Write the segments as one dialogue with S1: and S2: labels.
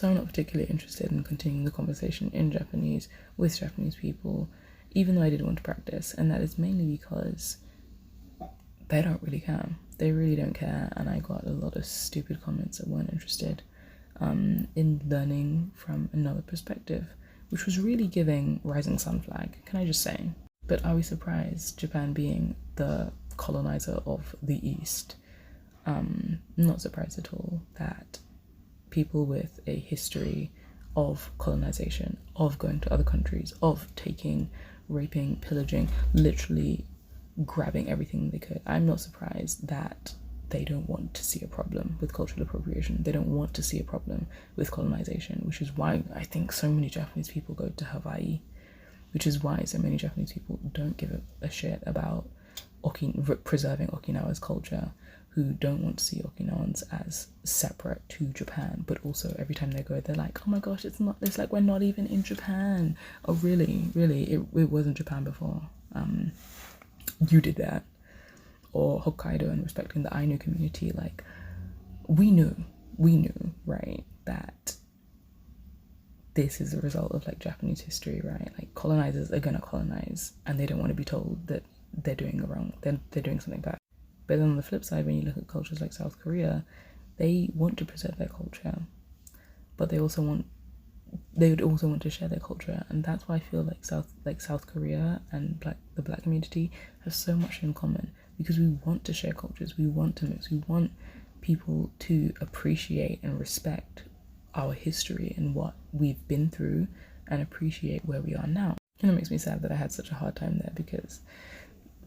S1: So I'm not particularly interested in continuing the conversation in Japanese with Japanese people, even though I did want to practice. And that is mainly because they don't really care. They really don't care. And I got a lot of stupid comments that weren't interested in learning from another perspective, which was really giving Rising Sun flag, can I just say? But are we surprised, Japan being the colonizer of the East? Not surprised at all that people with a history of colonization, of going to other countries, of taking, raping, pillaging, literally grabbing everything they could. I'm not surprised that they don't want to see a problem with cultural appropriation. They don't want to see a problem with colonization, which is why I think so many Japanese people go to Hawaii, which is why so many Japanese people don't give a shit about preserving Okinawa's culture, who don't want to see Okinawans as separate to Japan, but also every time they go, they're like, oh my gosh, it's like we're not even in Japan. Oh, really? It wasn't Japan before. You did that. Or Hokkaido and respecting the Ainu community, like, we knew, right, that this is a result of, like, Japanese history, right? Like, colonizers are gonna colonize, and they don't want to be told that they're doing they're doing something bad. But then on the flip side, when you look at cultures like South Korea, they want to preserve their culture, but they would also want to share their culture. And that's why I feel like South Korea and the black community have so much in common, because we want to share cultures, we want to mix, we want people to appreciate and respect our history and what we've been through and appreciate where we are now. And it makes me sad that I had such a hard time there, because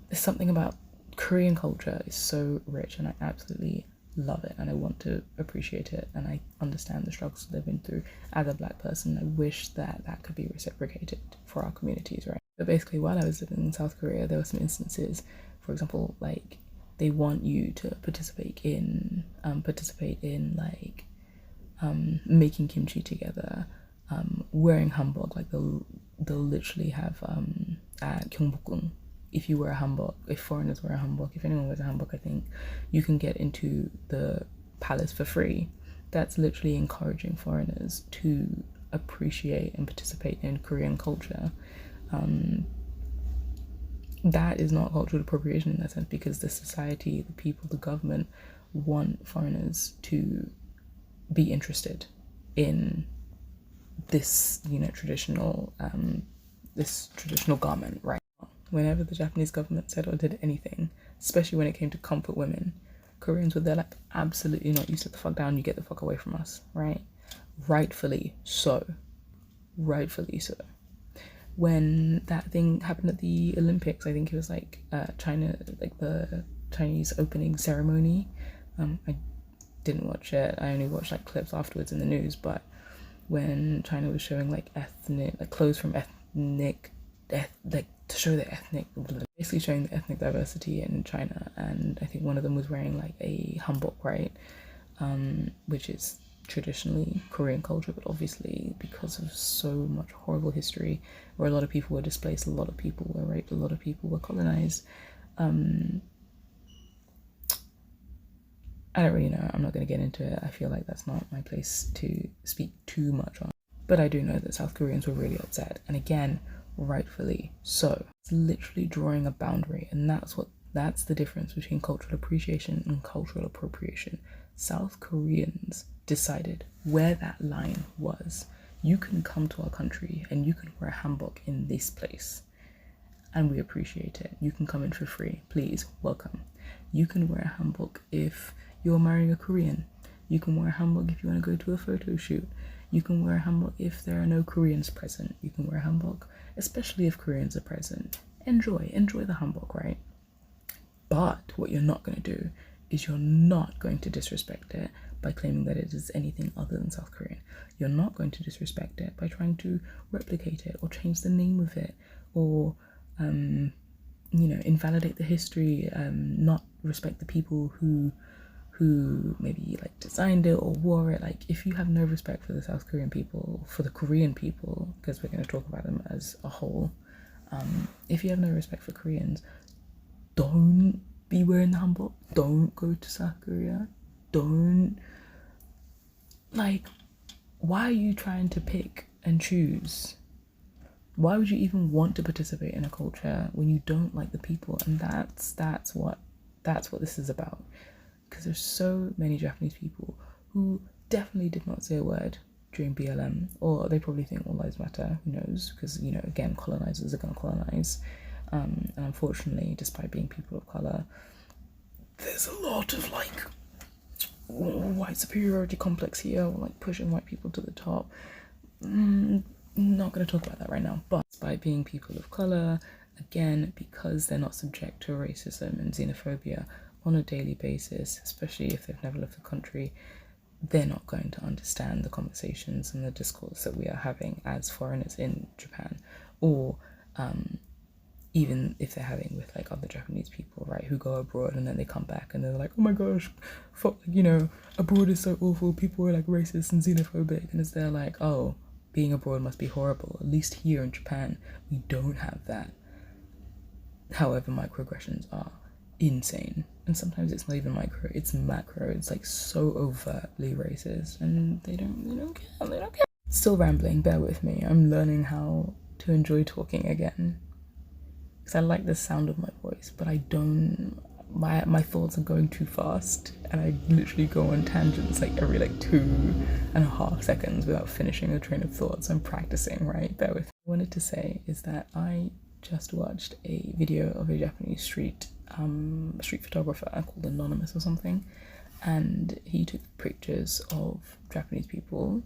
S1: there's something about Korean culture is so rich, and I absolutely love it, and I want to appreciate it, and I understand the struggles they've been through. As a black person, I wish that could be reciprocated for our communities, right? But basically, while I was living in South Korea, there were some instances, for example, like, they want you to participate in making kimchi together, wearing hanbok. Like, they'll literally have at Gyeongbokgung, if you wear a hanbok, if foreigners wear a hanbok, if anyone wears a hanbok, I think you can get into the palace for free. That's literally encouraging foreigners to appreciate and participate in Korean culture. That is not cultural appropriation in that sense, because the society, the people, the government want foreigners to be interested in this, traditional garment, right? Whenever the Japanese government said or did anything, especially when it came to comfort women, Koreans were there like, absolutely not, you sit the fuck down, you get the fuck away from us, right? Rightfully so. When that thing happened at the Olympics, I think it was China, like the Chinese opening ceremony. I didn't watch it, I only watched like clips afterwards in the news, but when China was showing clothes from to show the basically showing the ethnic diversity in China, and I think one of them was wearing like a hanbok, right, which is traditionally Korean culture, but obviously because of so much horrible history where a lot of people were displaced, a lot of people were raped, a lot of people were colonized, I don't really know, I'm not going to get into it. I feel like that's not my place to speak too much on, but I do know that South Koreans were really upset, and again, rightfully so. It's literally drawing a boundary, and that's the difference between cultural appreciation and cultural appropriation. South Koreans decided where that line was. You can come to our country and you can wear a hanbok in this place, and we appreciate it. You can come in for free, please, welcome. You can wear a hanbok if you're marrying a Korean. You can wear a hanbok if you want to go to a photo shoot. You can wear a hanbok if there are no Koreans present. You can wear a hanbok especially if Koreans are present. Enjoy the hanbok, right? But what you're not going to do is you're not going to disrespect it by claiming that it is anything other than South Korean. You're not going to disrespect it by trying to replicate it or change the name of it, or invalidate the history, not respect the people who maybe like designed it or wore it. Like, if you have no respect for the South Korean people, for the Korean people, because we're going to talk about them as a whole, if you have no respect for Koreans, don't be wearing the hanbok, don't go to South Korea, don't, like, why are you trying to pick and choose? Why would you even want to participate in a culture when you don't like the people? And that's what this is about. Because there's so many Japanese people who definitely did not say a word during BLM, or they probably think all lives matter. Who knows? Because, you know, again, colonizers are going to colonize. And unfortunately, despite being people of color, there's a lot of like white superiority complex here, or like pushing white people to the top. Not going to talk about that right now, but by being people of color, again, because they're not subject to racism and xenophobia on a daily basis, especially if they've never left the country, they're not going to understand the conversations and the discourse that we are having as foreigners in Japan, or even if they're having with like other Japanese people, right, who go abroad and then they come back and they're like, oh my gosh, fuck, you know, abroad is so awful, people are like racist and xenophobic, and it's they're like, oh, being abroad must be horrible. At least here in Japan, we don't have that. However, microaggressions are insane. And sometimes it's not even micro, it's macro. It's like so overtly racist, and they don't care. Still rambling, bear with me. I'm learning how to enjoy talking again. Because I like the sound of my voice, but I don't, my thoughts are going too fast, and I literally go on tangents like every like 2.5 seconds without finishing a train of thoughts. I'm practicing, right? Bear with me. What I wanted to say is that I just watched a video of a Japanese street photographer called Anonymous or something, and he took pictures of Japanese people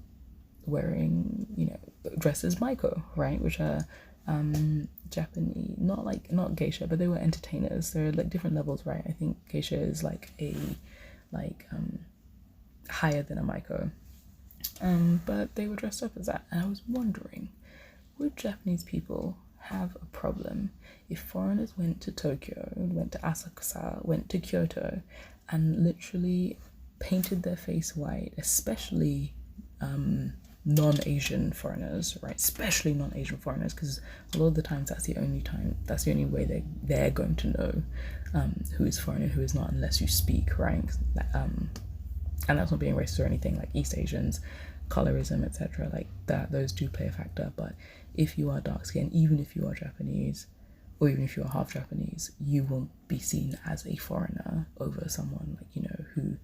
S1: wearing, you know, dressed as maiko, right, which are Japanese, not geisha, but they were entertainers. There are like different levels, right? I think geisha is like a higher than a maiko, but they were dressed up as that, and I was wondering, would Japanese people have a problem if foreigners went to Tokyo, went to Asakusa, went to Kyoto, and literally painted their face white, especially non-Asian foreigners, right? Especially non-Asian foreigners, because a lot of the times that's the only way they're going to know who is foreign and who is not, unless you speak, right? And that's not being racist or anything, like East Asians, colorism, etc., like that, those do play a factor. But if you are dark skinned, even if you are Japanese, or even if you are half Japanese, you won't be seen as a foreigner over someone like, you know, who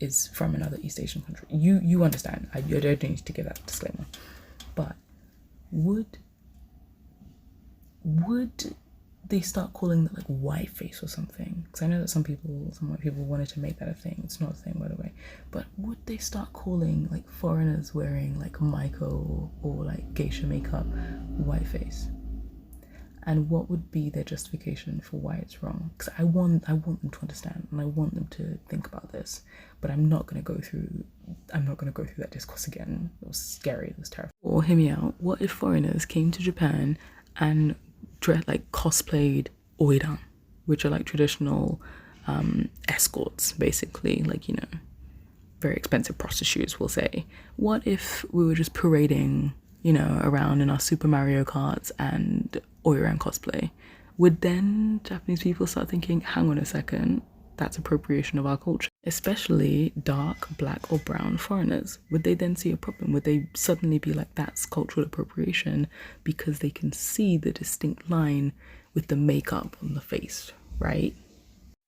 S1: is from another East Asian country. You understand. I don't need to give that disclaimer. But would they start calling that like white face or something? Because I know that some white people wanted to make that a thing. It's not a thing, by the way. But would they start calling like foreigners wearing like maiko or like geisha makeup white face? And what would be their justification for why it's wrong? Because I want them to understand, and I want them to think about this. But I'm not gonna go through that discourse again. It was scary. It was terrifying. Or hear me out. What if foreigners came to Japan and cosplayed oiran, which are like traditional escorts, basically, like, you know, very expensive prostitutes, we'll say. What if we were just parading, you know, around in our Super Mario Karts and oiran cosplay? Would then Japanese people start thinking, hang on a second, that's appropriation of our culture? Especially dark, black or brown foreigners. Would they then see a problem? Would they suddenly be like, that's cultural appropriation, because they can see the distinct line with the makeup on the face, right?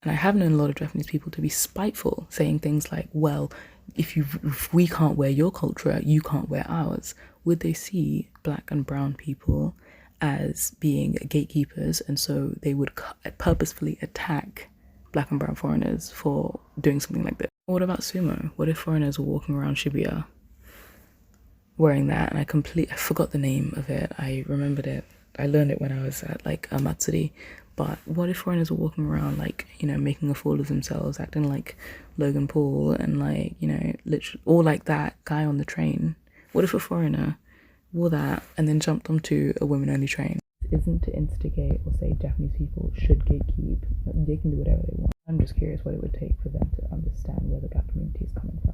S1: And I have known a lot of Japanese people to be spiteful, saying things like, well, if we can't wear your culture, you can't wear ours. Would they see black and brown people as being gatekeepers, and so they would purposefully attack black and brown foreigners for doing something like this? What about sumo? What if foreigners were walking around Shibuya wearing that, and I forgot the name of it. I remembered it. I learned it when I was at like a matsuri. But what if foreigners were walking around like, you know, making a fool of themselves, acting like Logan Paul and like, you know, literally, or like that guy on the train? What if a foreigner wore that and then jumped onto a women-only train? It isn't to instigate or say Japanese people should gatekeep. They can do whatever they want. I'm just curious what it would take for them to understand where the black community is coming from.